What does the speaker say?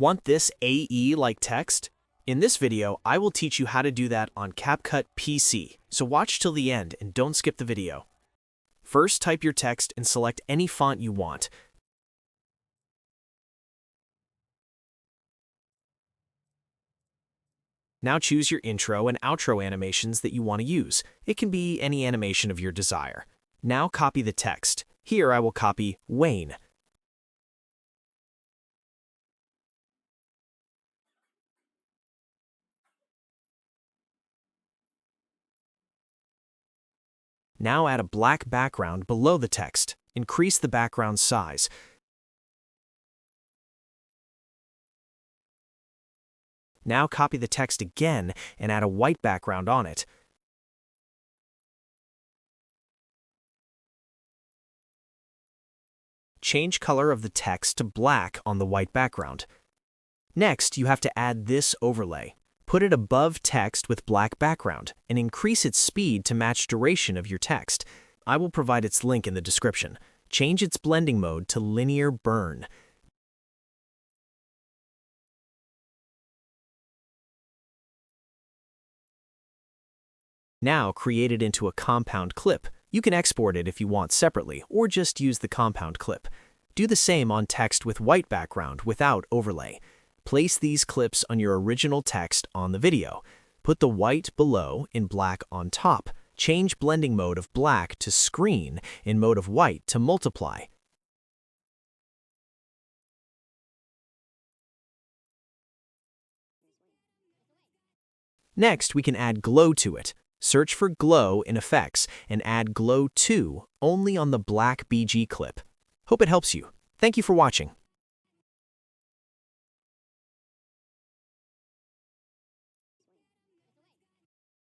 Want this AE-like text? In this video, I will teach you how to do that on CapCut PC, so watch till the end and don't skip the video. First, type your text and select any font you want. Now choose your intro and outro animations that you want to use. It can be any animation of your desire. Now copy the text. Here I will copy Wayne. Now add a black background below the text. Increase the background size. Now copy the text again and add a white background on it. Change color of the text to black on the white background. Next, you have to add this overlay. Put it above text with black background and increase its speed to match duration of your text. I will provide its link in the description. Change its blending mode to linear burn. Now create it into a compound clip. You can export it if you want separately, or just use the compound clip. Do the same on text with white background without overlay. Place these clips on your original text on the video. Put the white below in black on top. Change blending mode of black to screen in mode of white to multiply. Next, we can add glow to it. Search for glow in effects and add glow 2 only on the black BG clip. Hope it helps you. Thank you for watching.